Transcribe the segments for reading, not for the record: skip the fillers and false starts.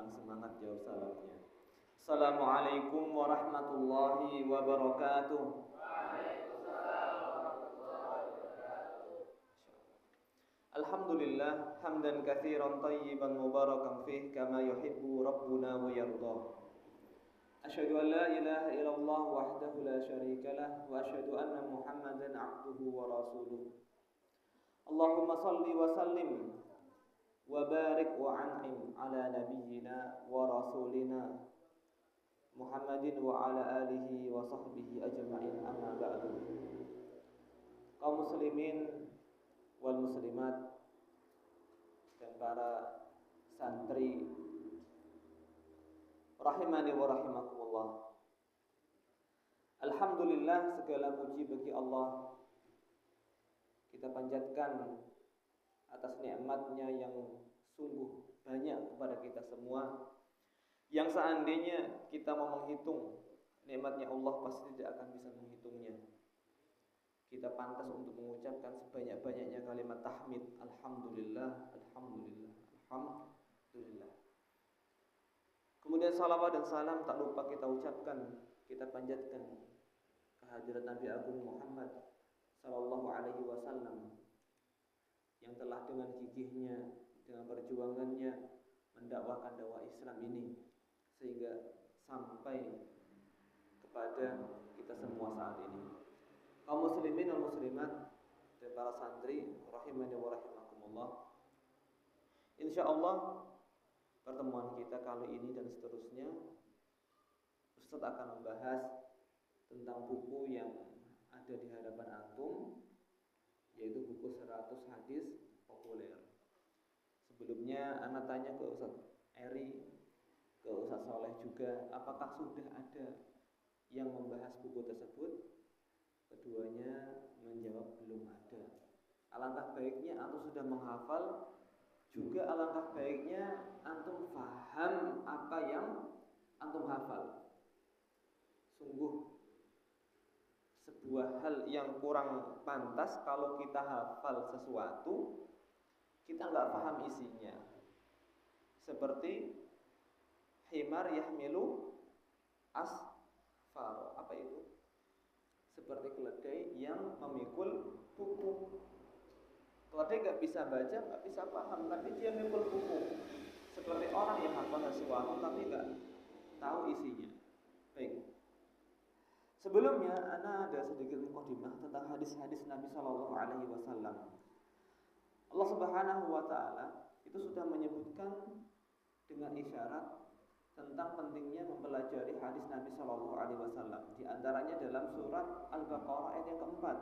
kurang semangat jawab salamnya. Assalamualaikum warahmatullahi wabarakatuh. Alhamdulillah hamdan katsiran thayyiban mubarakan fih kama yuhibbu rabbuna wa yarda. Asyhadu an la ilaha illallah wahdahu la syarikalah wa asyhadu anna Muhammadan abduhu wa rasuluh. Allahumma salli wa sallim wa barik wa an'im ala nabiyyina wa rasulina Muhammadin wa ala alihi wa sahbihi ajma'in, amma ba'du. Kaum muslimin wal muslimat dan para santri rahimani wa rahimakumullah. Alhamdulillah, segala puji bagi Allah. Kita panjatkan atas nikmatnya yang sungguh banyak kepada kita semua, yang seandainya kita mau menghitung nikmatnya Allah pasti tidak akan bisa menghitungnya. Kita pantas untuk mengucapkan sebanyak-banyaknya kalimat tahmid, alhamdulillah, alhamdulillah, alhamdulillah. Kemudian salawat dan salam tak lupa kita ucapkan, kita panjatkan kehadirat Nabi Agung Muhammad sallallahu alaihi wasallam yang telah dengan gigihnya, dengan perjuangannya mendakwakan dakwah Islam ini sehingga sampai kepada kita semua saat ini. Kaum muslimin dan muslimat dan para santri rahimani wa rahimakumullah. Insyaallah pertemuan kita kali ini dan seterusnya Ustaz akan membahas tentang buku yang ada di hadapan antum, yaitu buku 100 hadis populer. Sebelumnya anak tanya ke Ustaz Eri, ke Ustaz Soleh juga, apakah sudah ada yang membahas buku tersebut? Keduanya menjawab belum ada. Alangkah baiknya antum sudah menghafal, juga alangkah baiknya antum faham apa yang antum hafal. Sungguh sebuah hal yang kurang pantas kalau kita hafal sesuatu kita nggak paham isinya. Seperti himar yahmilu asfar, apa itu? Seperti keledai yang memikul buku. Keledai nggak bisa baca, nggak bisa paham, tapi dia memikul buku. Seperti orang yang hafal sesuatu tapi nggak tahu isinya. Baik. Sebelumnya, ana ada sedikit mukadimah tentang hadis-hadis Nabi Shallallahu Alaihi Wasallam. Allah Subhanahu Wa Taala itu sudah menyebutkan dengan isyarat tentang pentingnya mempelajari hadis Nabi Shallallahu Alaihi Wasallam. Di antaranya dalam surat Al-Baqarah ayat yang keempat.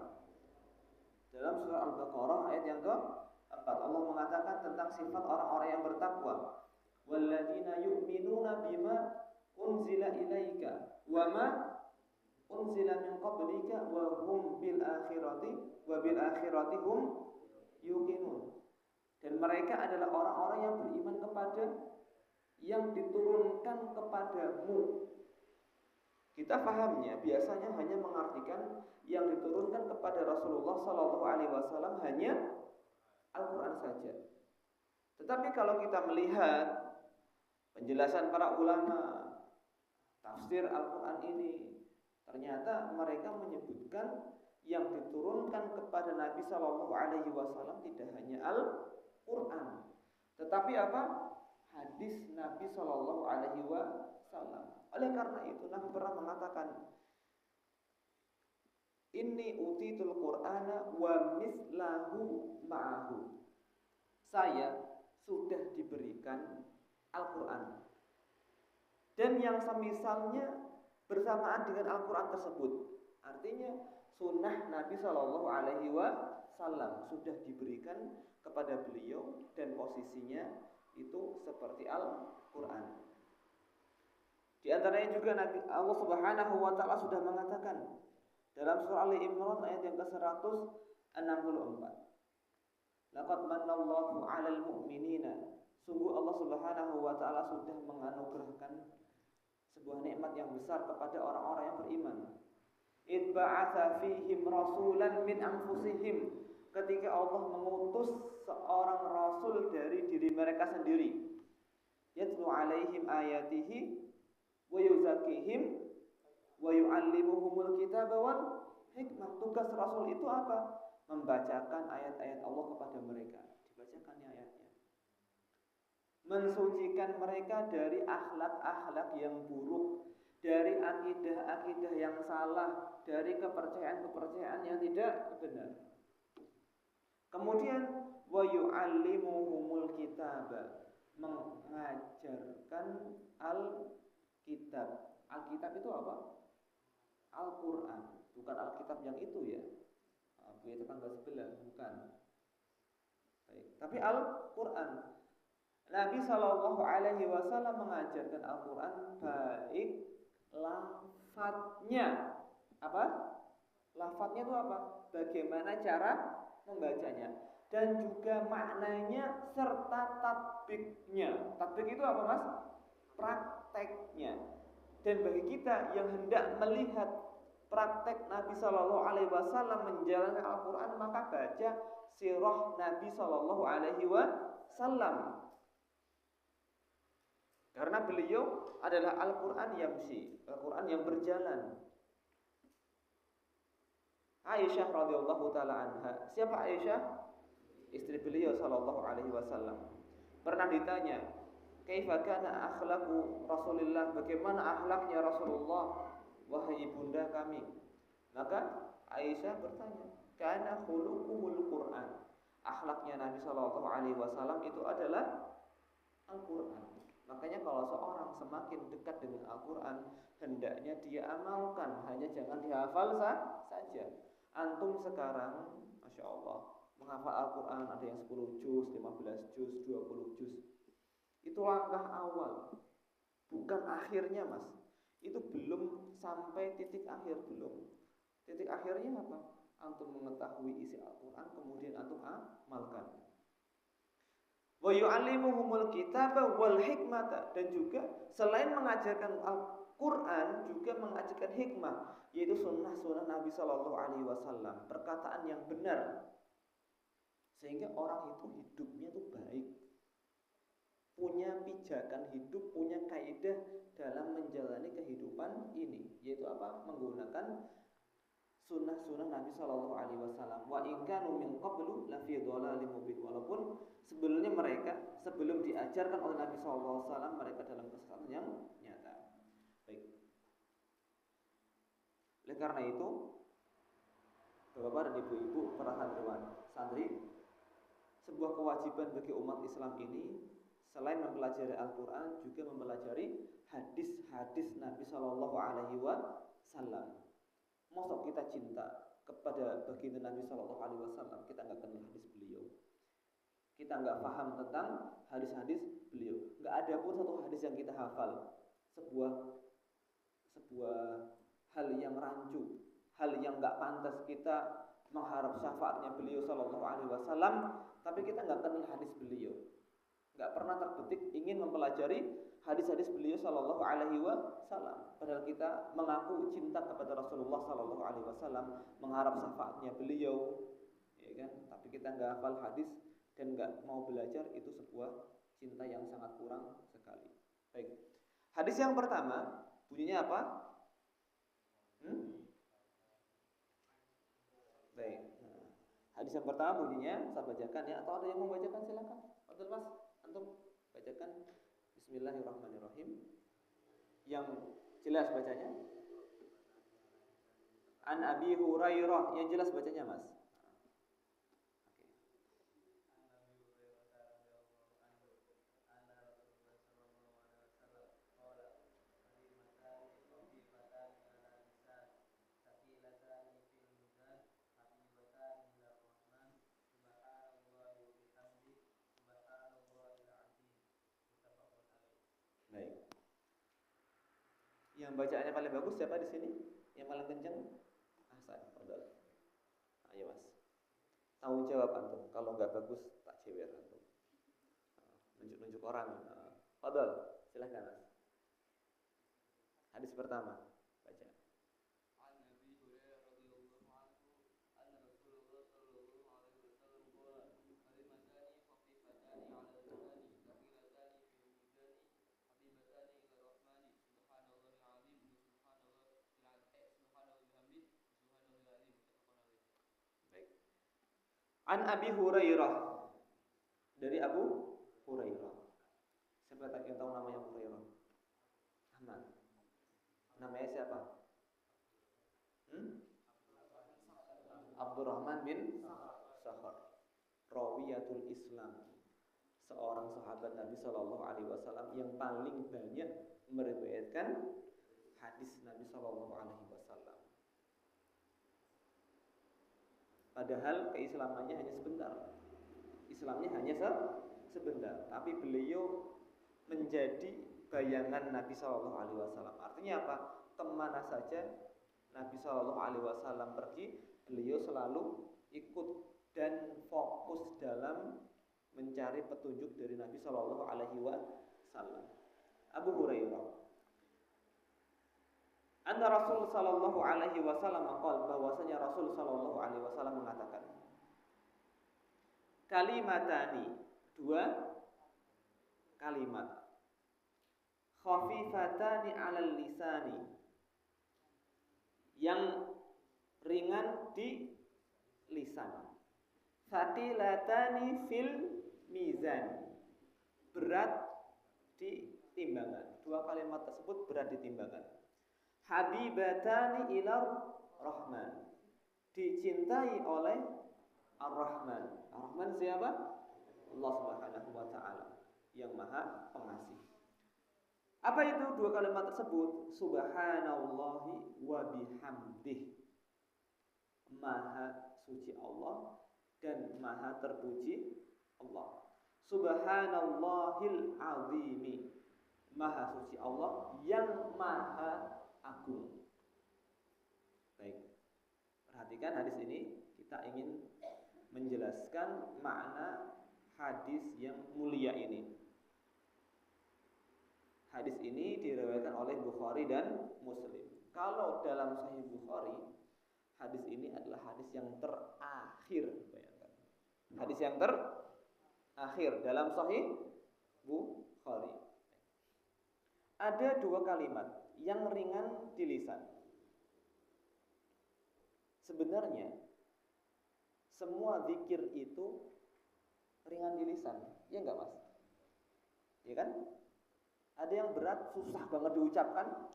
Dalam surat Al-Baqarah ayat yang keempat, Allah mengatakan tentang sifat orang-orang yang bertakwa. Walladzina yu'minuna bima unzila ilaika wa ma unzila min qablika wa hum bil akhirati hum yuqinun. Dan mereka adalah orang-orang yang beriman kepada yang diturunkan kepadamu. Kita pahamnya biasanya hanya mengartikan yang diturunkan kepada Rasulullah sallallahu alaihi wasallam hanya Al-Qur'an saja. Tetapi kalau kita melihat penjelasan para ulama tafsir Al-Qur'an ini, ternyata mereka menyebutkan yang diturunkan kepada Nabi Shallallahu Alaihi Wasallam tidak hanya Al-Quran, tetapi apa? Hadis Nabi Shallallahu Alaihi Wasallam. Oleh karena itu Nabi pernah mengatakan, Inni utitul Qur'ana wa mislahu ma'ahu. Saya sudah diberikan Al-Quran dan yang semisalnya bersamaan dengan Al-Quran tersebut. Artinya sunnah Nabi Shallallahu Alaihi Wasallam sudah diberikan kepada beliau dan posisinya itu seperti Al-Quran. Di antaranya juga Allah Subhanahu Wa Taala sudah mengatakan dalam surah Ali Imran ayat yang ke-164. Laqad manallahu 'alal mu'minina. Sungguh Allah Subhanahu Wa Taala sudah menganugerahkan sebuah nikmat yang besar kepada orang-orang yang beriman. Id ba'atsa fihim rasulan min anfusihim. Ketika Allah mengutus seorang rasul dari diri mereka sendiri. yatlu 'alaihim ayatihi wa yuzakkihim wa yu'allimuhumul kitaba wal hikmah. Tugas Rasul itu apa? Membacakan ayat-ayat Allah kepada mereka. Dibacakannya ayatnya. Mensucikan mereka dari akhlak-akhlak yang buruk, dari akidah-akidah yang salah, dari kepercayaan-kepercayaan yang tidak benar. Kemudian wa yu'allimuhumul kitaba, mengajarkan al-kitab. Al-kitab itu apa? Al-Quran, bukan Alkitab yang itu ya. Punya tetangga sebelah, bukan. Baik. Tapi Al-Quran. Nabi Shallallahu Alaihi Wasallam mengajarkan Al-Quran baik lafadznya. Apa? Lafadznya itu apa? Bagaimana cara membacanya, dan juga maknanya serta tatbiknya. Tatbik itu apa, Mas? Prakteknya. Dan bagi kita yang hendak melihat praktek Nabi Shallallahu Alaihi Wasallam menjalankan Al-Quran, maka baca sirah Nabi Shallallahu Alaihi Wasallam. Karena beliau adalah Al-Quran yamshi, Al-Quran yang berjalan. Aisyah radhiyallahu taala anha. Siapa Aisyah? Istri beliau Shallallahu Alaihi Wasallam. Pernah ditanya, kaifa kana akhlaqu Rasulillah, bagaimana akhlaknya Rasulullah wahai ibunda kami? Maka Aisyah bertanya, kana khuluquhul Quran. Akhlaknya Nabi Shallallahu Alaihi Wasallam itu adalah Al-Quran. Makanya kalau seorang semakin dekat dengan Al-Quran, hendaknya dia amalkan, hanya jangan dihafal saja. Antum sekarang, Masya Allah, menghafal Al-Quran ada yang 10 juz, 15 juz, 20 juz. Itu langkah awal, bukan akhirnya, Mas. Itu belum sampai titik akhir, belum. Titik akhirnya apa? Antum mengetahui isi Al-Quran, kemudian antum amalkan. Wa yu'allimuhumul kitaba wal hikmata, dan juga selain mengajarkan Al-Quran juga mengajarkan hikmah, yaitu sunnah-sunnah Nabi Shallallahu Alaihi Wasallam, perkataan yang benar, sehingga orang itu hidupnya tuh baik, punya pijakan hidup, punya kaidah dalam menjalani kehidupan ini, yaitu apa? Menggunakan sunnah-sunnah Nabi Shallallahu Alaihi Wasallam. Wa in kanu min qablu la fi dhalalin mubin. Walaupun sebelumnya mereka, sebelum diajarkan oleh Nabi Shallallahu Alaihi Wasallam, mereka dalam kesesatan yang nyata. Baik. Oleh karena itu, Bapak dan Ibu-ibu para santriwan, santri, sebuah kewajiban bagi umat Islam ini selain mempelajari Al-Quran juga mempelajari hadis-hadis Nabi Shallallahu Alaihi Wasallam. Masa kita cinta kepada baginda Nabi Shallallahu Alaihi Wasallam, kita nggak kenal hadis beliau, kita nggak paham tentang hadis-hadis beliau, nggak ada pun satu hadis yang kita hafal. Sebuah hal yang rancu, hal yang nggak pantas kita mengharap syafaatnya beliau Shallallahu Alaihi Wasallam, tapi kita nggak kenal hadis beliau, nggak pernah terbetik ingin mempelajari hadis-hadis beliau Shallallahu Alaihi Wasallam. Padahal kita mengaku cinta kepada Rasulullah Shallallahu Alaihi Wasallam, mengharap syafaatnya beliau, ya kan? Tapi kita nggak hafal hadis dan nggak mau belajar, itu sebuah cinta yang sangat kurang sekali. Baik, hadis yang pertama bunyinya apa? Baik, hadis yang pertama bunyinya saya bacakan ya, atau ada yang mau bacakan silakan. Abdul Mas, antum bacakan. Bismillahirrahmanirrahim. Yang jelas bacanya. An Abi Hurairah, yang jelas bacanya, Mas. Baik. Yang bacaannya paling bagus siapa di sini? Yang paling kencang? Hasan, Fadal. Ayo Mas. Tanggung jawab antum. Kalau nggak bagus tak cewer antum. Nunjuk-nunjuk orang. Fadal, silakan Mas. Hadis pertama, baca. An Abi Hurairah, dari Abu Hurairah. Siapa yang tahu namanya Abu Hurairah? Ahmad. Namanya siapa? Abdurrahman bin Sakhar, Rawiyatul Islam, seorang sahabat Nabi Shallallahu Alaihi Wasallam yang paling banyak meriwayatkan hadis Nabi Shallallahu Alaihi Wasallam. Padahal keislamannya hanya sebentar, Islamnya hanya sebentar, tapi beliau menjadi bayangan Nabi Shallallahu Alaihi Wasallam. Artinya apa? Kemana saja Nabi Shallallahu Alaihi Wasallam pergi, beliau selalu ikut dan fokus dalam mencari petunjuk dari Nabi Shallallahu Alaihi Wasallam. Abu Hurairah, anna Rasul Shallallahu Alaihi Wasallam maqal, bahwasanya Rasul Shallallahu Alaihi Wasallam mengatakan, kalimatani, dua kalimat, khafifatani 'alal lisani, yang ringan di lisan, thaqilatani fil mizan, berat di timbangan. Dua kalimat tersebut berat di timbangan. Habibatani ilar rahman, dicintai oleh Ar-Rahman. Ar-Rahman siapa? Allah Subhanahu wa taala, yang Maha Pengasih. Apa itu dua kalimat tersebut? Subhanallahi wa bihamdih, Maha suci Allah dan Maha terpuji Allah. Subhanallahil azimi, Maha suci Allah yang Maha agung. Baik, perhatikan hadis ini, kita ingin menjelaskan makna hadis yang mulia ini. Hadis ini diriwayatkan oleh Bukhari dan Muslim. Kalau dalam Sahih Bukhari, hadis ini adalah hadis yang terakhir. Bayangkan, hadis yang terakhir dalam Sahih Bukhari. Ada dua kalimat yang ringan di lisan. Sebenarnya semua zikir itu ringan di lisan, ya enggak Mas? Ya kan? Ada yang berat, susah banget diucapkan,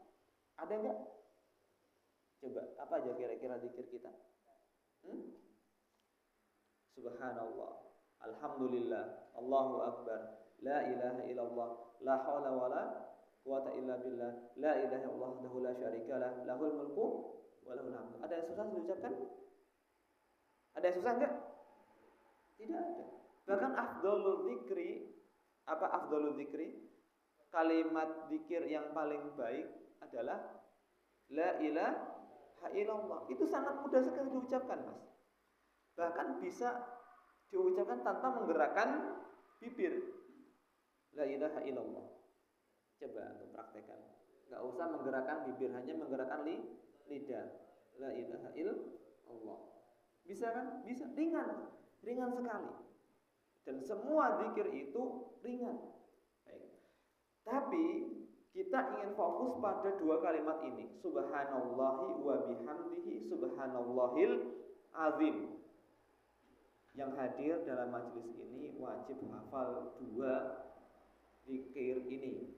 ada enggak? Coba, apa aja kira-kira zikir kita? Subhanallah, alhamdulillah, Allahu akbar, la ilaha illallah, la haula wala quwata illa billah, la ilaha illallah wahdahu la syarikalah, lahul mulku wa lahul hamdu. Ada yang susah diucapkan? Ada yang susah enggak? Tidak ada. Bahkan afdhalul dzikri, apa afdhalul dzikri? Kalimat zikir yang paling baik adalah la ilaha illallah. Itu sangat mudah sekali diucapkan, Mas. Bahkan bisa diucapkan tanpa menggerakkan bibir. La ilaha illallah. Coba untuk praktekkan. Enggak usah menggerakkan bibir, hanya menggerakkan lidah. La ilaha illallah. Bisa kan? Bisa. Ringan sekali. Dan semua zikir itu ringan. Baik. Tapi kita ingin fokus pada dua kalimat ini, subhanallahi wa bihamdihi, subhanallahil azim. Yang hadir dalam majelis ini wajib hafal dua zikir ini,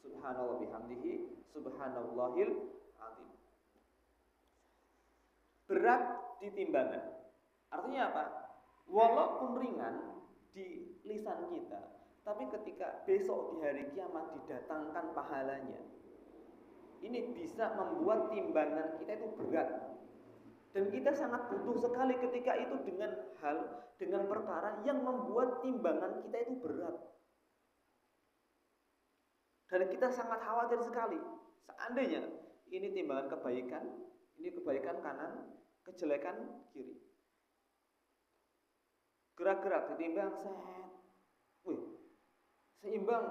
subhanallah bihamdihi, subhanallahil azim. Berat di timbangan. Artinya apa? Walaupun ringan di lisan kita, tapi ketika besok di hari kiamat didatangkan pahalanya, ini bisa membuat timbangan kita itu berat. Dan kita sangat butuh sekali ketika itu dengan perkara yang membuat timbangan kita itu berat. Dan kita sangat khawatir sekali, seandainya ini timbangan kebaikan, ini kebaikan kanan, kejelekan kiri. Gerak-gerak ditimbang, seimbang.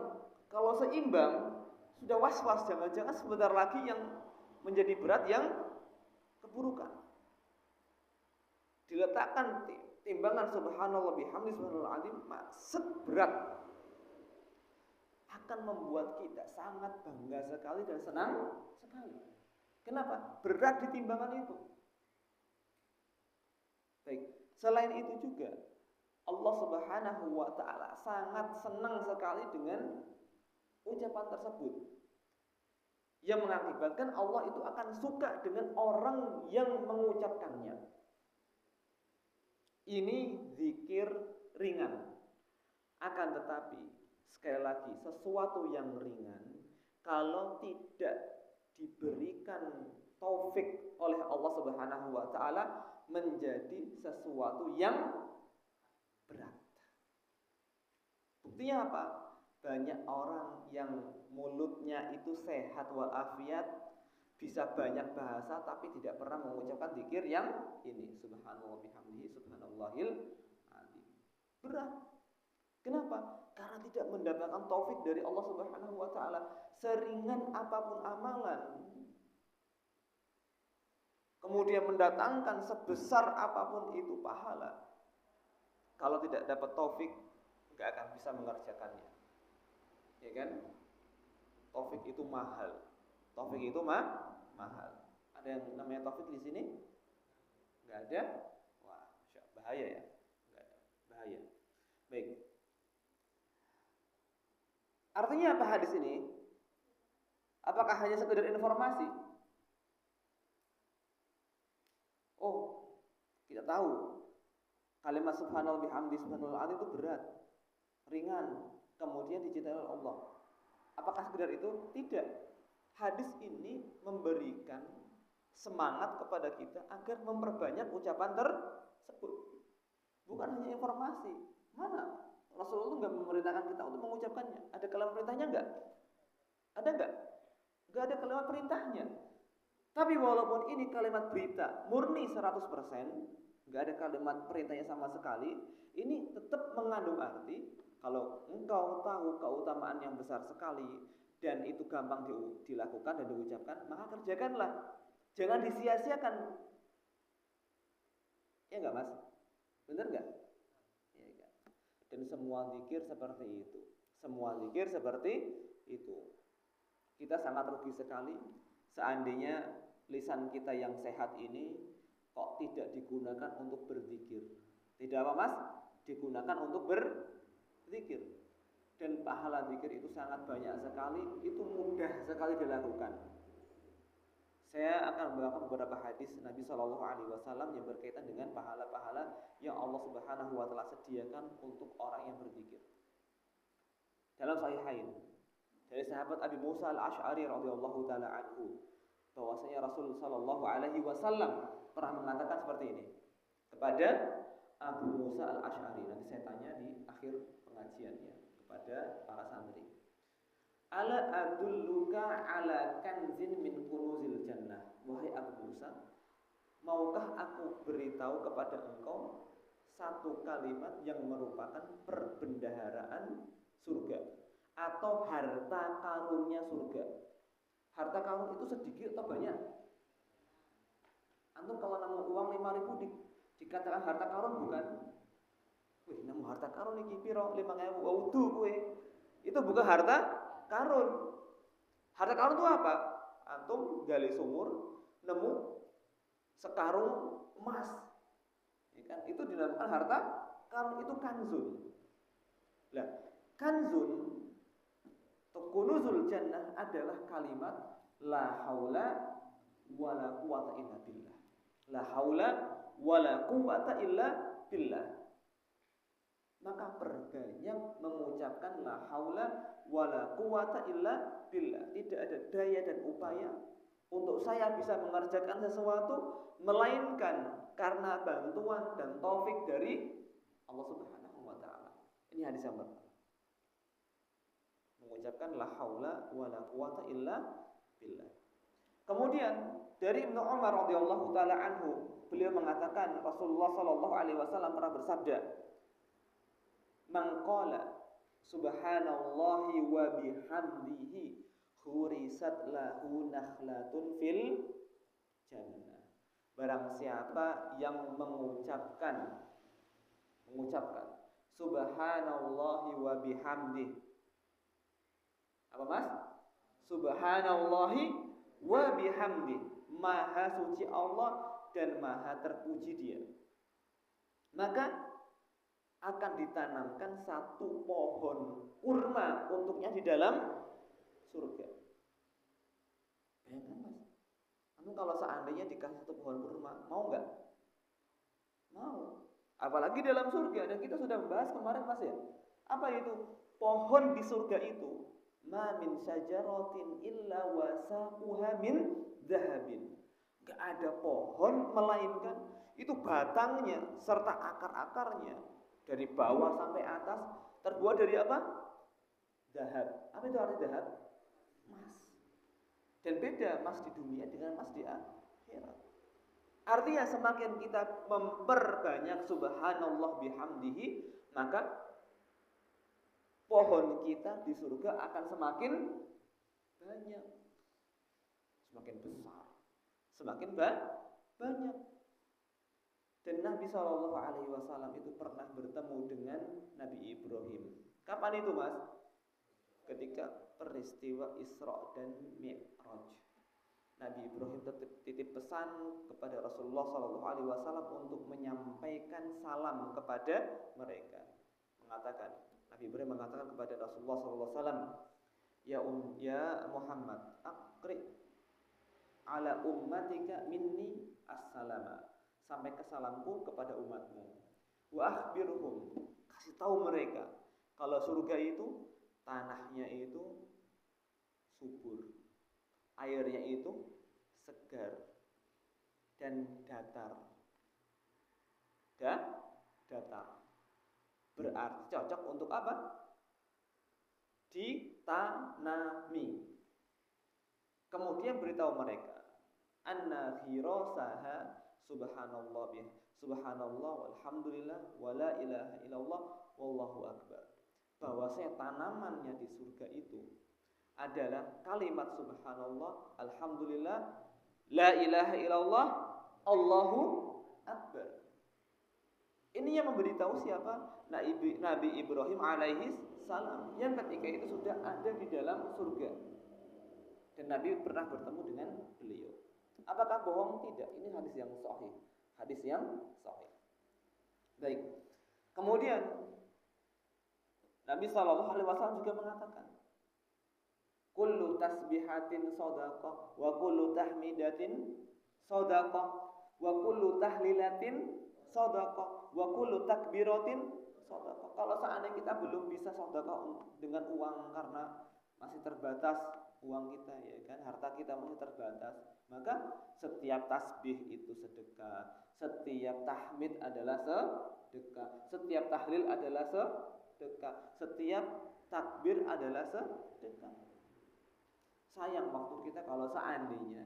Kalau seimbang, sudah was-was, jangan-jangan sebentar lagi yang menjadi berat yang keburukan. Diletakkan timbangan subhanallah bihamdi subhanallah azim, berat, akan membuat kita sangat bangga sekali dan senang sekali. Kenapa? Berat di timbangan itu. Baik, Selain itu juga Allah Subhanahu wa taala sangat senang sekali dengan ucapan tersebut, yang mengakibatkan Allah itu akan suka dengan orang yang mengucapkannya. Ini zikir ringan. Akan tetapi sekali lagi, sesuatu yang ringan kalau tidak diberikan taufik oleh Allah Subhanahu wa taala menjadi sesuatu yang berat. Buktinya apa? Banyak orang yang mulutnya itu sehat walafiat, bisa banyak bahasa tapi tidak pernah mengucapkan zikir yang ini, subhanallah bihamdihi subhanallahil azim. Berat. Kenapa? Karena tidak mendapatkan taufik dari Allah Subhanahu wa taala. Seringan apapun amalan, kemudian mendatangkan sebesar apapun itu pahala, kalau tidak dapat taufik, nggak akan bisa mengerjakannya. Ya kan? Taufik itu mahal. Taufik itu mahal. Ada yang namanya taufik di sini? Nggak ada? Wah, bahaya ya. Nggak ada. Bahaya. Baik. Artinya apa hadis ini? Apakah hanya sekedar informasi? Oh, kita tahu kalimat subhanallah bihamdi subhanallah itu berat, ringan, kemudian dicintai oleh Allah. Apakah sekedar itu? Tidak. Hadis ini memberikan semangat kepada kita agar memperbanyak ucapan tersebut. Bukan hanya informasi. Mana? Rasulullah itu nggak memerintahkan kita untuk mengucapkannya. Ada kalimat perintahnya nggak? Ada nggak? Nggak ada kalimat perintahnya. Tapi walaupun ini kalimat berita murni 100%, nggak ada kalimat perintahnya sama sekali, ini tetap mengandung arti. Kalau engkau tahu keutamaan yang besar sekali dan itu gampang dilakukan dan diucapkan, maka kerjakanlah. Jangan disia-siakan. Ya enggak, Mas? Benar enggak? Ya enggak. Dan semua zikir seperti itu. Semua zikir seperti itu. Kita sangat rugi sekali seandainya lisan kita yang sehat ini kok tidak digunakan untuk berzikir. Tidak apa, Mas? Digunakan untuk berzikir. Dan pahala zikir itu sangat banyak sekali, itu mudah sekali dilakukan. Saya akan membawakan beberapa hadis Nabi Shallallahu Alaihi Wasallam yang berkaitan dengan pahala-pahala yang Allah Subhanahu Wa Taala sediakan untuk orang yang berzikir. Dalam Sahihain dari sahabat Abi Musa al-Ash'ari radhiyallahu taala anhu, bahwasanya Rasul Shallallahu Alaihi Wasallam pernah mengatakan seperti ini kepada Abu Musa al-Ash'ari. Nanti saya tanya di akhir pengajiannya kepada para santri. Ala adulluka ala kanzin min kunuzil jannah. Wahai Abu Musa, maukah aku beritahu kepada engkau satu kalimat yang merupakan perbendaharaan surga atau harta karunnya surga? Harta karun itu sedikit atau banyak? Antum kalau nemu uang 5.000 dikatakan harta karun bukan? Wih, nemu harta karun iki piro? 5.000 wudu kowe. Itu bukan harta karun. Harta karun itu apa? Antum gali sumur, nemu sekarung emas. Ya kan? Itu dinamakan harta karun, itu kanzun. Lah, kanzun kunuzul jannah adalah kalimat la haula wala quwata illa billah. La haula wala quwata illa billah. Maka perbanyak mengucapkan la haula wala quwata illa billah. Tidak ada daya dan upaya untuk saya bisa mengerjakan sesuatu melainkan karena bantuan dan taufik dari Allah Subhanahu wa taala. Ini hadis yang pertama. Mengucapkan la haula wala quwata illa billah. Kemudian dari Ibnu Umar radhiyallahu taala anhu, beliau mengatakan Rasulullah sallallahu alaihi wasallam pernah bersabda, "Man qala subhanallahi wa bihamdihi hurisat lahu nakhlatun fil jannah." Barang siapa yang mengucapkan subhanallahi wa bihamdihi. Apa, Mas? Subhanallahi wa bihamdi. Maha suci Allah dan maha terpuji Dia. maka akan ditanamkan satu pohon kurma untuknya di dalam surga. Bayangkan mas, kalau seandainya dikasih satu pohon kurma, mau nggak? Mau. Apalagi dalam surga, dan kita sudah membahas kemarin mas ya. Apa itu? Pohon di surga itu, ma min syajaratin illa wasaquha min dhahabin. Gak ada pohon melainkan itu batangnya serta akar-akarnya dari bawah sampai atas terbuat dari apa? Dahab. Apa itu arti dahab? Emas. Dan beda emas di dunia dengan emas di akhirat. Artinya semakin kita memperbanyak subhanallah bihamdihi, maka pohon kita di surga akan semakin banyak, semakin besar, semakin banyak. Dan Nabi SAW itu pernah bertemu dengan Nabi Ibrahim. Kapan itu mas? Ketika peristiwa Isra dan Mi'raj. Nabi Ibrahim titip pesan kepada Rasulullah SAW untuk menyampaikan salam kepada mereka. Nabi Ibrahim mengatakan kepada Rasulullah SAW, ya Muhammad, aqri ala ummatika minni as-salama. Sampai ke salamku kepada umatmu. Wa akhbirhum, kasih tahu mereka kalau surga itu tanahnya itu subur, airnya itu segar dan datar. Datar. Berarti cocok untuk apa? Ditanami. Kemudian beritahu mereka, anna khirasaha subhanallah walhamdulillah wala ilaha illallah wallahu akbar. Bahwasanya tanamannya di surga itu adalah kalimat subhanallah, alhamdulillah, la ilaha illallah, Allahu akbar. Ini yang memberitahu siapa? Nabi Ibrahim alaihi salam yang ketika itu sudah ada di dalam surga. Dan Nabi pernah bertemu dengan beliau. Apakah bohong? Tidak. Ini hadis yang sahih. Hadis yang sahih. Baik. Kemudian Nabi SAW juga mengatakan, kullu tasbihatin shadaqah wa kullu tahmidatin shadaqah wa kullu tahlilatin shadaqah wa kullu takbiratin shadaqah. Kalau seandainya kita belum bisa shadaqah dengan uang karena masih terbatas uang kita, ya kan, harta kita masih terbatas, maka setiap tasbih itu sedekah, setiap tahmid adalah sedekah, setiap tahlil adalah sedekah, setiap takbir adalah sedekah. Sayang waktu kita kalau seandainya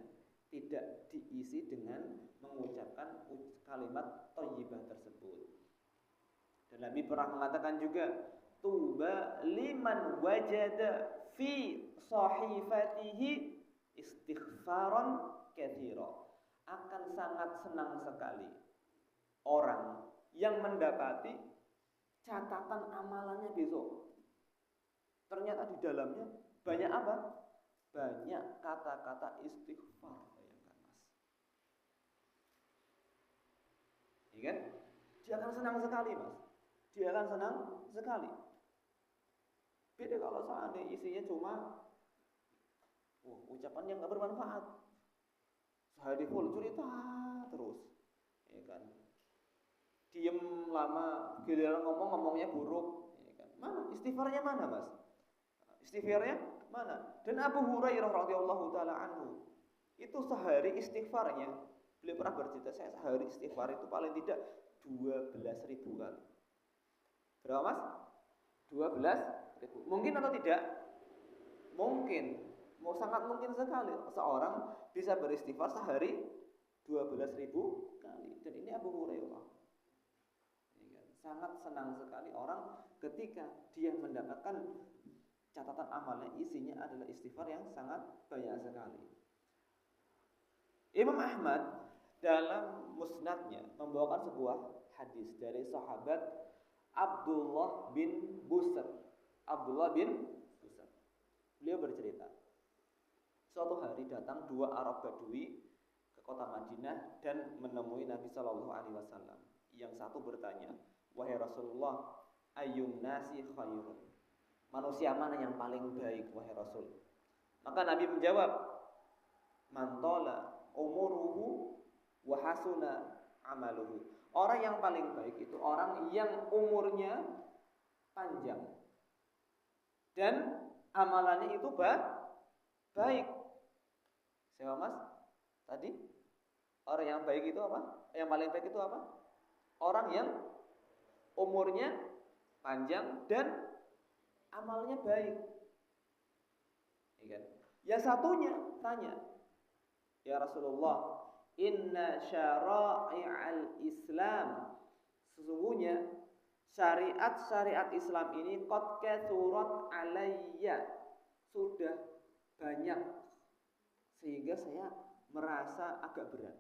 tidak diisi dengan mengucapkan kalimat thayyibah tersebut. Dan Nabi pernah mengatakan juga, tuba liman wajada fi sahifatihi istighfaran katsira. Akan sangat senang sekali orang yang mendapati catatan amalannya besok. Ternyata di dalamnya banyak apa? Banyak kata-kata istighfar. Bayangkan mas, ya kan? Dia akan senang sekali mas. Dia akan senang sekali. Beda kalau seandainya isinya cuma ucapan yang gak bermanfaat, sehari full cerita terus, ya kan? Diem lama, giliran ngomongnya buruk, ya kan? Mana istighfarnya mana mas? Istighfarnya mana? Dan Abu Hurairah radhiyallahu taala anhu itu sehari istighfarnya, beliau pernah bercerita, saya sehari istighfar itu paling tidak 12.000 kali. Berapa mas? 12.000. Mungkin atau tidak? Mungkin. Sangat mungkin sekali seorang bisa beristighfar sehari 12.000 kali. Dan ini Abu Hurairah. Sangat senang sekali orang ketika dia mendapatkan catatan amalnya isinya adalah istighfar yang sangat banyak sekali. Imam Ahmad dalam musnadnya membawakan sebuah hadis dari sahabat Abdullah bin Busr. Beliau bercerita, suatu hari datang dua Arab Badui ke kota Madinah dan menemui Nabi Shallallahu Alaihi Wasallam Yang satu bertanya, wahai Rasulullah, ayyun nasi khairun? Manusia mana yang paling baik wahai Rasul? Maka Nabi menjawab, man tola umuruhu wa hasuna amaluhu. Orang yang paling baik itu orang yang umurnya panjang dan amalannya itu baik. Siapa Mas? Tadi orang yang baik itu apa? Yang paling baik itu apa? Orang yang umurnya panjang dan amalnya baik. Ya kan? Yang satunya tanya, ya Rasulullah, inna syara'i'al Islam, sesungguhnya syariat-syariat Islam ini qad kathurat alayya, sudah banyak sehingga saya merasa agak berat.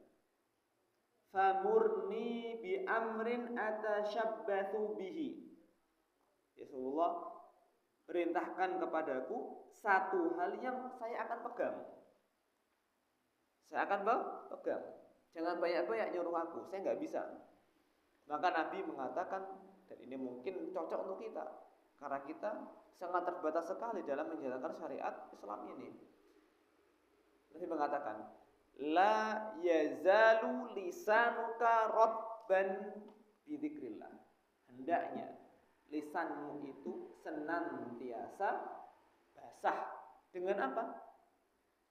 Famurni bi amrin atashabbathu bihi. Ya Rasulullah, perintahkan kepadaku satu hal yang saya akan pegang. Saya akan pegang. Jangan banyak-banyak nyuruh aku, saya nggak bisa. Maka Nabi mengatakan, dan ini mungkin cocok untuk kita, karena kita sangat terbatas sekali dalam menjalankan syariat Islam ini. Nabi mengatakan, la yazalu lisanuka rabban bidzikrillah. Hendaknya lisanmu itu senantiasa basah. Dengan apa?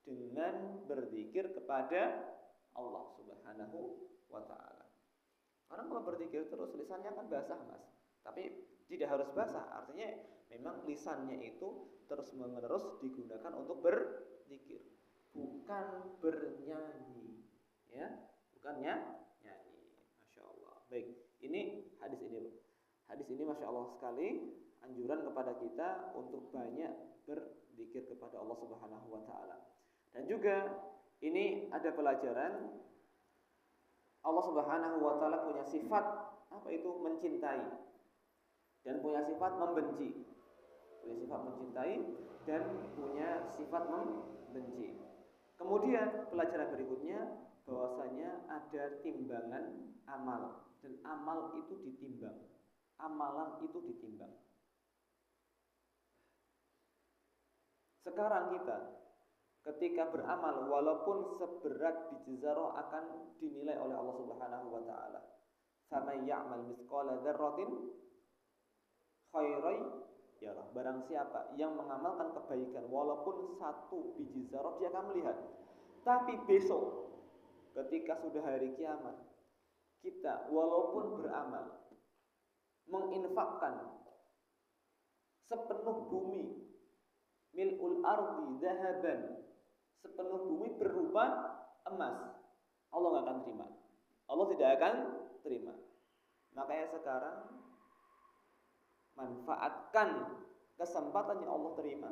Dengan berzikir kepada Allah Subhanahu wa ta'ala. Orang kalau berzikir terus lisannya akan basah, Mas. Tapi tidak harus basah, artinya memang lisannya itu terus-menerus digunakan untuk berzikir, bukan bernyanyi, ya, bukannya nyanyi. Masya Allah. Baik, ini hadis ini. Hadis ini Masya Allah sekali anjuran kepada kita untuk banyak berzikir kepada Allah Subhanahu wa ta'ala. Dan juga ini ada pelajaran, Allah Subhanahu wa ta'ala punya sifat apa itu? Mencintai, dan punya sifat membenci. Punya sifat mencintai dan punya sifat membenci. Kemudian pelajaran berikutnya, bahwasanya ada timbangan amal, dan amal itu ditimbang. Amalan itu ditimbang. Sekarang kita ketika beramal, walaupun seberat biji zarah, akan dinilai oleh Allah Subhanahu wa ta'ala. Faman ya'mal mithqala dzarratin khairan yarah. Barang siapa yang mengamalkan kebaikan walaupun satu biji zarah, dia akan melihat. Tapi besok ketika sudah hari kiamat, kita walaupun beramal, menginfakkan sepenuh bumi, mil'ul ardi zahaban, sepenuh bumi berupa emas, Allah nggak akan terima. Allah tidak akan terima. Makanya sekarang manfaatkan kesempatan yang Allah terima,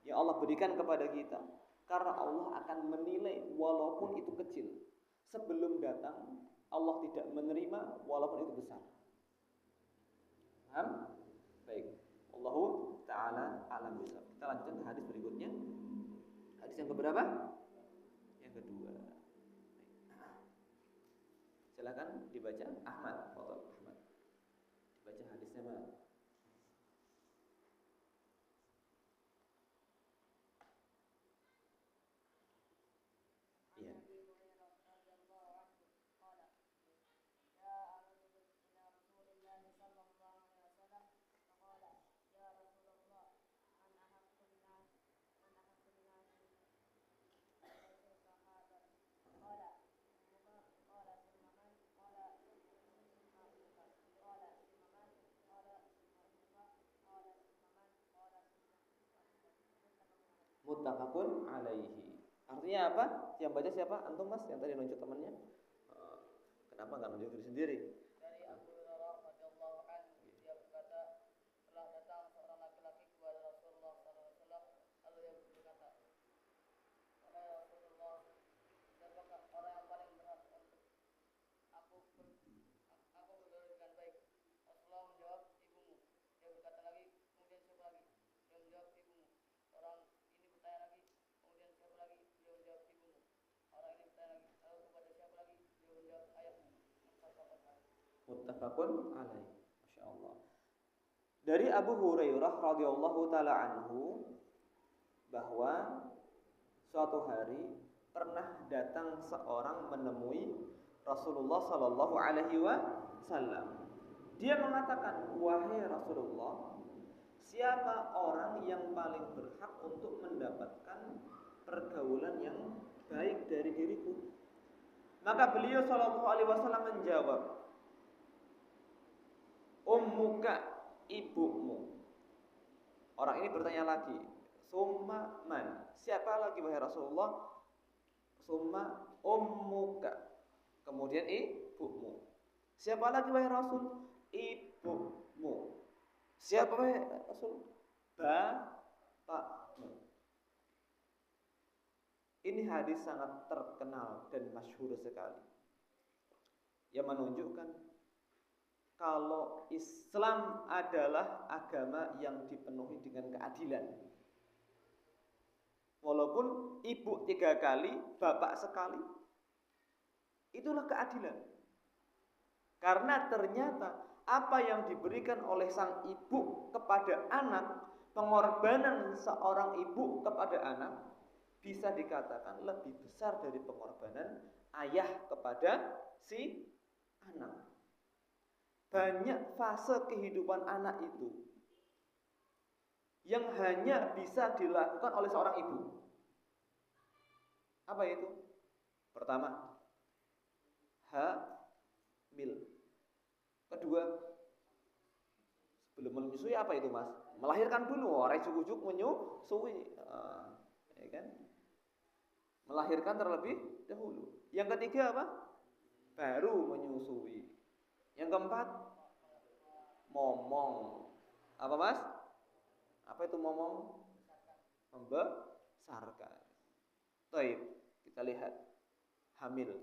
yang Allah berikan kepada kita, karena Allah akan menilai walaupun itu kecil. Sebelum datang Allah tidak menerima walaupun itu besar. Paham? Baik. Allahu ta'ala alam bisawab. Kita lanjutkan ke hadis berikutnya. Hadis yang keberapa? Yang kedua. Silakan dibaca Ahmad, Fadhil Ahmad. Dibaca hadisnya, Mas. Iya. Muttafaqun alaihi. Artinya apa? Yang baca siapa? Antum, Mas, yang tadi nunjuk temannya. Kenapa enggak nunjuk diri sendiri? Dari Abu Hurairah radhiyallahu anhu, dia berkata, telah datang seorang laki-laki kepada Rasulullah sallallahu alaihi wasallam, lalu dia berkata, wahai Rasulullah, siapakah orang yang paling berat untuk aku bergaul dengan baik? Rasulullah menjawab, ibumu. Dia berkata lagi, kemudian siapa lagi? Dia menjawab, ibumu. Orang ini bertanya lagi, kemudian siapa lagi? Dia menjawab, ibumu. Orang ini bertanya lagi, lalu kepada siapa lagi? Dia menjawab, ayahmu. Muttafaqun alaih. Masya Allah. Dari Abu Hurairah radhiyallahu taala anhu bahwa suatu hari pernah datang seorang menemui Rasulullah sallallahu alaihi wasallam. Dia mengatakan, "Wahai Rasulullah, siapa orang yang paling berhak untuk mendapatkan pergaulan yang baik dari diriku?" Maka beliau sallallahu alaihi wasallam menjawab, "Ummuka, ibumu." Orang ini bertanya lagi, "Summa man?" Siapa lagi wahai Rasulullah? Summa ummuka. Kemudian ibumu. Siapa lagi wahai Rasul? Ibumu. Siapa wahai Rasul? Bapakmu. Ini hadis sangat terkenal dan masyhur sekali, yang menunjukkan kalau Islam adalah agama yang dipenuhi dengan keadilan. Walaupun ibu 3 kali, bapak sekali, itulah keadilan. Karena ternyata apa yang diberikan oleh sang ibu kepada anak, pengorbanan seorang ibu kepada anak, bisa dikatakan lebih besar dari pengorbanan ayah kepada si anak. Banyak fase kehidupan anak itu yang hanya bisa dilakukan oleh seorang ibu. Apa itu? Pertama, hamil. Kedua, sebelum menyusui apa itu, Mas? Melahirkan dulu, orang ujuk-ujuk menyusui, ya kan? Melahirkan terlebih dahulu. Yang ketiga apa? Baru menyusui. Yang keempat, momong. Apa, Mas? Apa itu momong? Membesarkan. Baik, kita lihat hamil.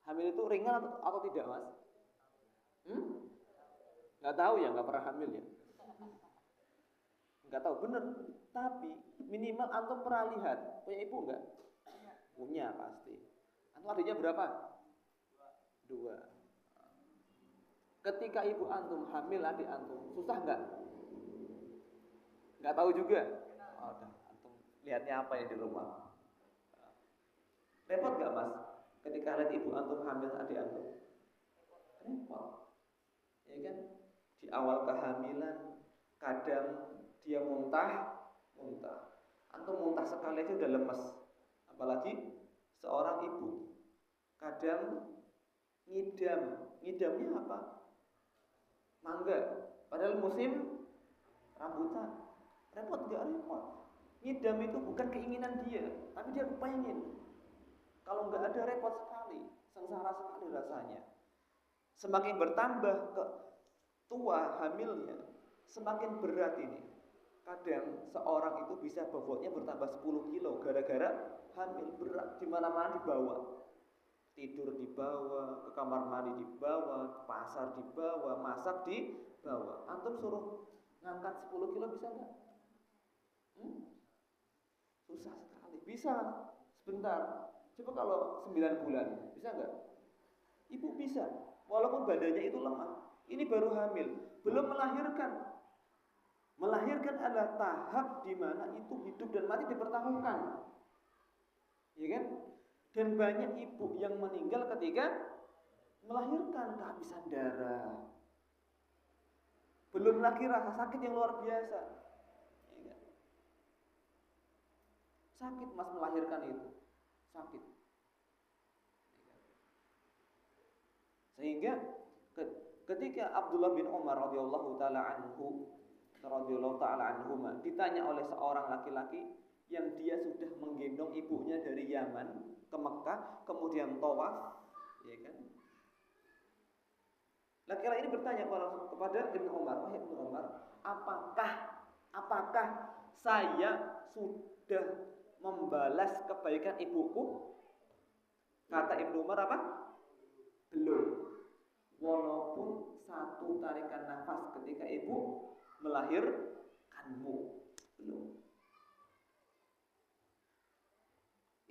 Hamil itu ringan atau tidak, Mas? Nggak tahu ya, nggak pernah hamil ya. Nggak tahu bener. Tapi minimal antum pernah lihat. Punya ibu nggak? Punya pasti. Antum adiknya berapa? 2. Ketika ibu antum hamil adik antum, susah nggak? Nggak tahu juga. Oh, antum lihatnya apa yang di rumah? Repot nggak, Mas? Ketika lihat ibu antum hamil adik antum? Repot. Ya kan? Di awal kehamilan kadang dia muntah. Antum muntah sekali aja udah lemes. Apalagi seorang ibu. Kadang ngidam. Ngidamnya apa? Mangga. Padahal musim rambutan. Repot gak repot? Ngidam itu bukan keinginan dia, tapi dia kepengen. Kalau nggak ada repot sekali, sengsara sekali rasanya. Semakin bertambah ke tua hamilnya, semakin berat ini. Kadang seorang itu bisa bobotnya bertambah 10 kilo gara-gara hamil, berat, di mana-mana dibawa. Tidur dibawa, ke kamar mandi dibawa, ke pasar dibawa, masak dibawa. Antum suruh ngangkat 10 kilo bisa nggak? Susah sekali. Bisa sebentar. Coba kalau 9 bulan, bisa nggak? Ibu bisa, walaupun badannya itu lemah. Ini baru hamil, belum melahirkan. Melahirkan adalah tahap di mana itu hidup dan mati dipertaruhkan, ya kan? Dan banyak ibu yang meninggal ketika melahirkan, kehabisan darah. Belum lagi rasa sakit yang luar biasa, ya kan? Sakit, Mas, melahirkan itu sakit. Sehingga ketika Abdullah bin Umar radhiyallahu taala anhu ditanya oleh seorang laki-laki yang dia sudah menggendong ibunya dari Yaman ke Mekah, kemudian tawaf, ya kan? Laki-laki ini bertanya kepada Ibnu Umar, "Wahai Ibnu Umar, apakah saya sudah membalas kebaikan ibuku?" Kata Ibnu Umar apa? Belum. Walaupun satu tarikan nafas ketika ibu melahirkanmu, belum.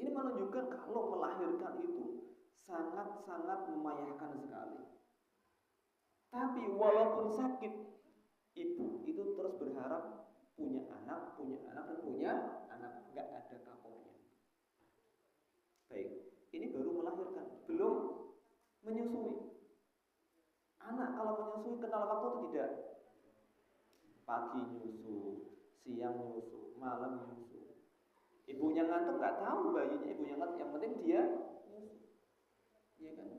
Ini menunjukkan kalau melahirkan itu sangat-sangat memayahkan sekali. Tapi walaupun sakit, ibu itu terus berharap punya anak, dan punya anak. Nggak ada kapoknya. Baik, ini baru melahirkan, belum menyusui. Anak kalau menyusui kenal waktu itu tidak? Pagi nyusu, siang nyusu, malam nyusu. Ibunya ngantuk nggak tahu bayinya ibunya ngantuk, yang penting dia nyusu. Iya kan?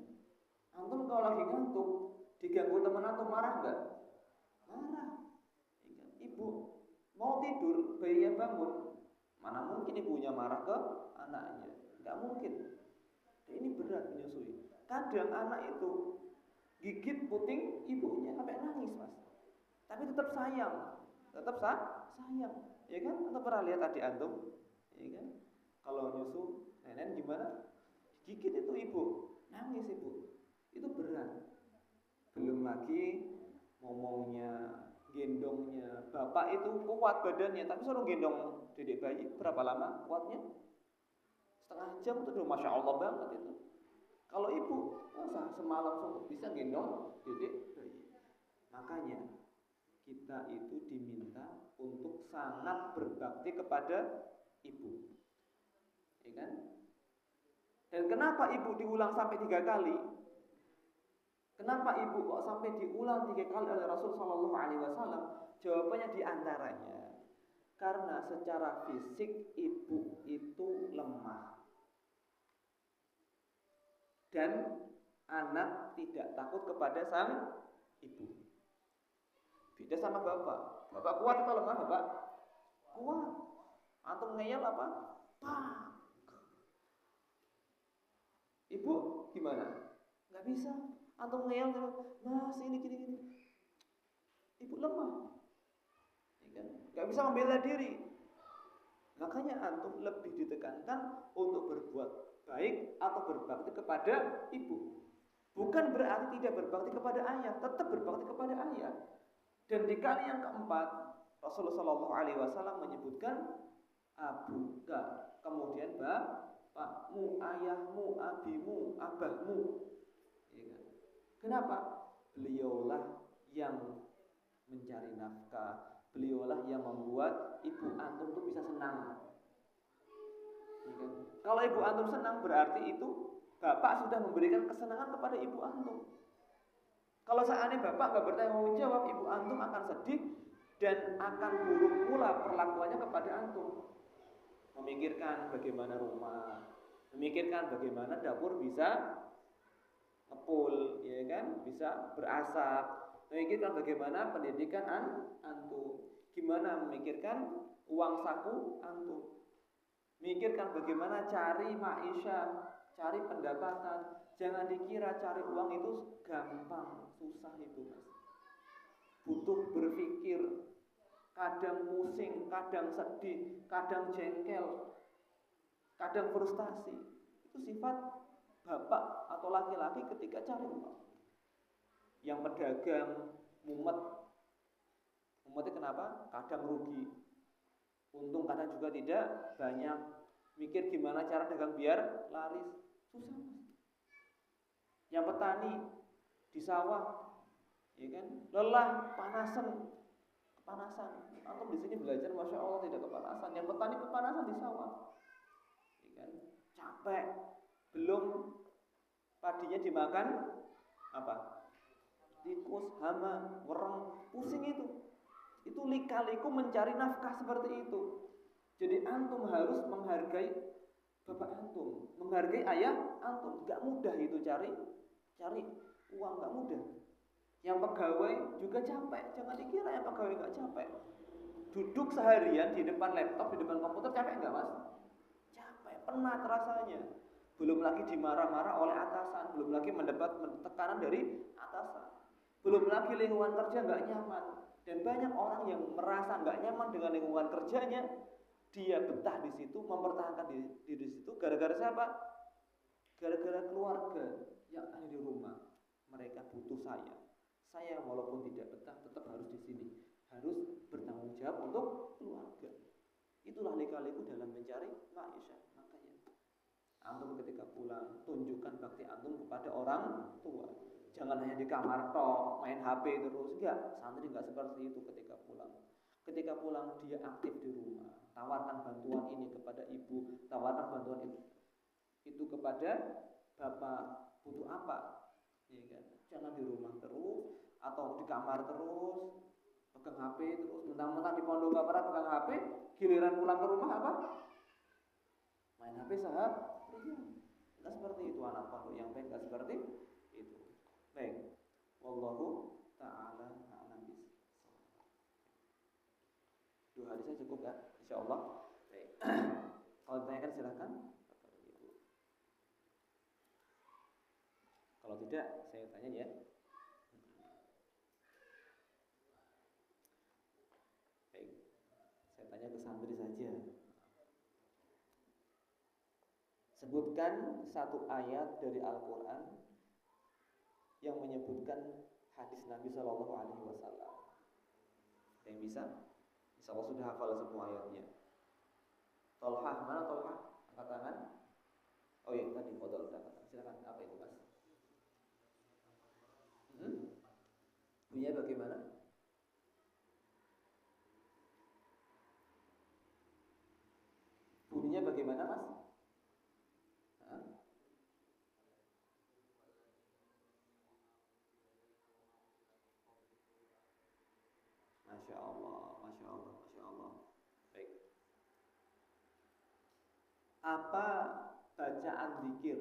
Antum kalau lagi ngantuk, diganggu teman antum marah nggak? Marah. Iya kan? Ibu mau tidur, bayinya bangun, mana mungkin ibunya marah ke anaknya? Nggak mungkin. Ini berat menyusui. Kadang anak itu gigit puting ibunya sampai nangis, Mas. Tapi tetap sayang, sayang, ya kan? Antum pernah lihat adik antum, ya kan? Kalau nyusu nenek gimana? Gigit itu ibu, nangis ibu. Itu berat. Belum lagi ngomongnya, gendongnya. Bapak itu kuat badannya, tapi suruh gendong dedek bayi berapa lama kuatnya? Setengah jam itu udah masya Allah banget itu. Kalau ibu, masa semalam suntuk bisa gendong dedek bayi. Makanya kita itu diminta untuk sangat berbakti kepada ibu, ya kan? Dan kenapa ibu diulang sampai 3 kali? Kenapa ibu kok sampai diulang 3 kali oleh Rasul Shallallahu Alaihi Wasallam? Jawabannya diantaranya karena secara fisik ibu itu lemah dan anak tidak takut kepada sang ibu. Beda sama bapak. Bapak kuat atau lemah bapak? Kuat. Antum ngeyel apa? Pak. Ibu gimana? Nggak bisa. Antum ngeyel, mas ini gini. Ibu lemah, ya kan? Nggak bisa membela diri. Makanya antum lebih ditekankan untuk berbuat baik atau berbakti kepada ibu. Bukan berarti tidak berbakti kepada ayah, tetap berbakti kepada ayah. Dan di kali yang keempat, Rasulullah SAW menyebutkan abuka, kemudian bapakmu, ayahmu, abimu, abahmu. Ya kan? Kenapa? Beliaulah yang mencari nafkah, beliaulah yang membuat ibu antum tuh bisa senang. Ya kan? Kalau ibu antum senang berarti itu bapak sudah memberikan kesenangan kepada ibu antum. Kalau seandainya bapak nggak bertanggung jawab, ibu antum akan sedih dan akan buruk pula perlakuannya kepada antum. Memikirkan bagaimana rumah, memikirkan bagaimana dapur bisa ngepul, ya kan, bisa berasap, memikirkan bagaimana pendidikan antum, gimana memikirkan uang saku antum, memikirkan bagaimana cari maisha, cari pendapatan. Jangan dikira cari uang itu gampang, susah itu, Mas. Butuh berpikir, kadang pusing, kadang sedih, kadang jengkel, kadang frustasi. Itu sifat bapak atau laki-laki ketika cari uang. Yang pedagang mumet. Mumetnya kenapa? Kadang rugi, untung kadang juga tidak banyak. Mikir gimana cara dagang biar laris, susah, Mas. Yang petani di sawah, ya kan, lelah, kepanasan. Antum di sini belajar, masya Allah tidak kepanasan. Yang petani kepanasan di sawah, ya kan, capek. Belum padinya dimakan apa? Tikus, hama, wereng, pusing itu. Itu lika-liku mencari nafkah seperti itu. Jadi antum harus menghargai bapak antum, menghargai ayah antum. Gak mudah itu cari uang, gak mudah. Yang pegawai juga capek. Jangan dikira yang pegawai gak capek. Duduk seharian di depan laptop, di depan komputer, capek gak, Mas? Capek, penat rasanya. Belum lagi dimarah-marah oleh atasan, belum lagi mendapat tekanan dari atasan, belum lagi lingkungan kerja gak nyaman. Dan banyak orang yang merasa gak nyaman dengan lingkungan kerjanya, dia betah di situ, mempertahankan diri di situ gara-gara siapa? Gara-gara keluarga yang ada di rumah. Mereka butuh saya. Saya walaupun tidak betah tetap harus di sini, harus bertanggung jawab untuk keluarga. Itulah lika-liku dalam mencari maisha. Makanya Antum ketika pulang tunjukkan bakti antum kepada orang tua. Jangan hanya di kamar tok, main HP terus. Enggak, santri enggak seperti itu ketika pulang. Ketika pulang dia aktif di rumah. Tawarkan bantuan ini kepada ibu, tawarkan bantuan itu kepada bapak, butuh apa? Ya kan? Jangan di rumah terus atau di kamar terus, pegang HP terus, mentang-mentang di pondok gak pernah pegang HP, giliran pulang ke rumah apa? Main HP seharian. Nah seperti itu anak pondok yang baik, gak seperti itu. Baik, wallahu ta'ala a'lam bishawab. Dua hadisnya cukup ya, insyaallah. Baik. Kalau ditanyakan silakan. Kalau tidak, saya tanya ya. Baik, saya tanya ke santri saja. Sebutkan satu ayat dari Al-Quran yang menyebutkan hadis Nabi Shallallahu Alaihi Wasallam. Yang bisa? Insya Allah sudah hafal semua ayatnya. Tolhah, mana Tolhah? Angkat tangan. Oh iya, tadi modal sudah angkat. Silakan. Apa itu mas? Bunyinya bagaimana? Bunyinya bagaimana mas? Masya Allah, Masya Allah, Masya Allah. Baik. Apa bacaan zikir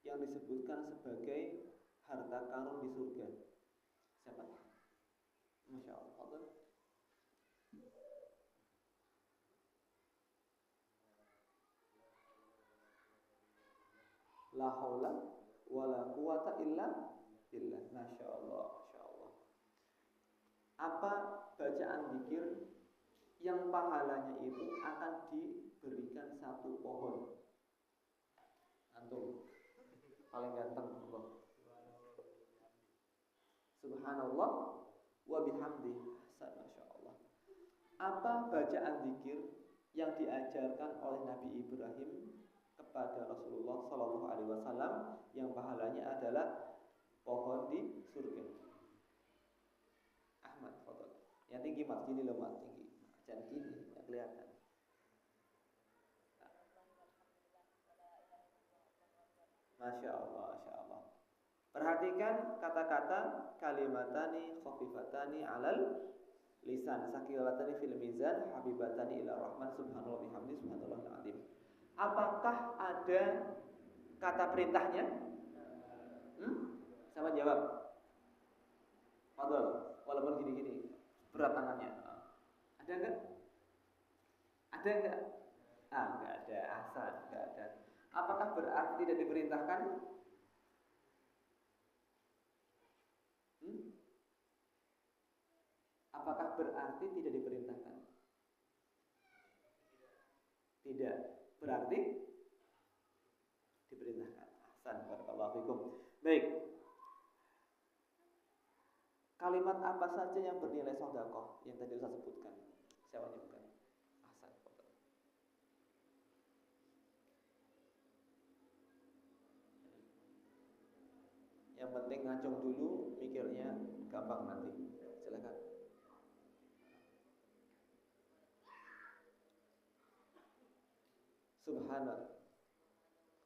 yang disebutkan sebagai harta karun di surga? Siapa? Masya Allah. La haula wala quwata illa billah. Masya Allah, Masya Allah. Apa bacaan zikir yang pahalanya itu akan diberikan satu pohon? Antum paling ganteng Allah. Subhanallah wa bihamdi. Masya Allah. Apa bacaan zikir yang diajarkan oleh Nabi Ibrahim kepada Rasulullah Sallallahu Alaihi Wasallam yang pahalanya adalah pohon di surga? Ahmad, foto. Yang tinggi mas, gini loh mas, tinggi. Jangan gini, nggak kelihatan. Masya Allah, Masya Allah. Perhatikan kata-kata kalimatani khafifatani alal lisan sakilatani fil mizan habibatani ila rahman subhanallah bihamdi subhanallahil azim. Apakah ada kata perintahnya? Sama jawab. Fadhol, walaupun gini-gini berat tangannya. Ada enggak? Ada enggak? Enggak ada, asal enggak ada. Apakah berarti tidak diperintahkan? Apakah berarti tidak diperintahkan? Tidak. Berarti diperintahkan. Ahsan, barakallahu fikum. Baik. Kalimat apa saja yang bernilai sedekah yang tadi saya sebutkan? Siapa menyebutkan? Ahsan. Yang penting ngacung dulu, mikirnya gampang nanti. Silakan. Subhanallah.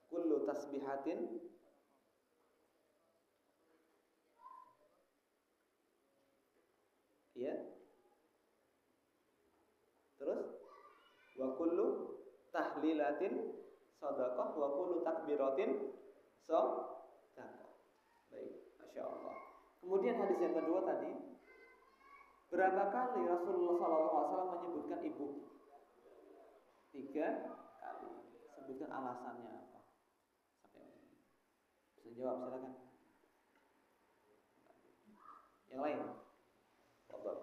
Kullu tasbihatin ya. Terus wa kullu tahlilatin shadaqah wa kullu takbiratin shadaqah. Baik, Masya Allah. Kemudian hadis yang kedua tadi, berapa kali Rasulullah SAW menyebutkan ibu? 3 kali. Sebutkan alasannya apa? Bisa jawab, silakan. Yang lain. Tafadhol.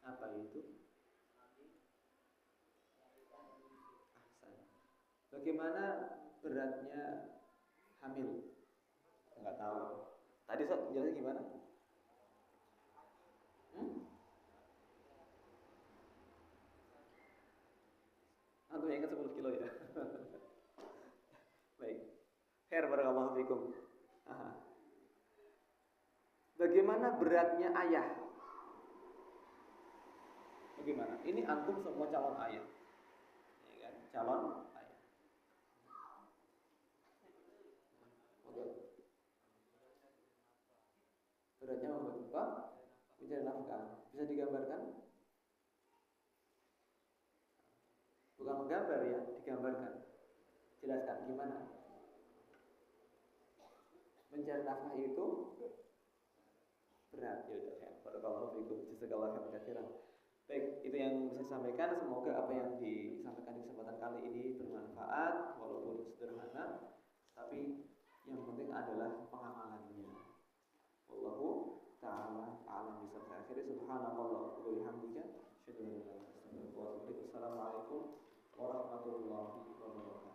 Apa itu? Ahsan. Bagaimana beratnya hamil? Enggak tahu. Tadi Sob, jelasnya gimana? Antum ingat 10 kilo ya? Baik. Khair barakallahu fikum. Aha. Bagaimana beratnya ayah? Bagaimana? Ini antum semua calon ayah. Ya kan? Calon ayah. Oke. Beratnya apa? Mencari nafkah. Bisa digambarkan? Bukan menggambar ya, digambarkan. Jelaskan gimana? Mencari nafkah itu berat. Ya udah ya. Barakallahu fikum. Jazakallahu khairan. Baik, itu yang bisa saya sampaikan. Semoga apa yang disampaikan di kesempatan kali ini bermanfaat, walaupun sederhana, tapi yang penting adalah pengamalannya. Wallahu ta'ala a'lam bishawab. Akhirnya subhanallah wa bihamdika asyhadu an la ilaha illa anta astaghfiruka wa atubu ilaik. Assalamualaikum warahmatullahi wabarakatuh.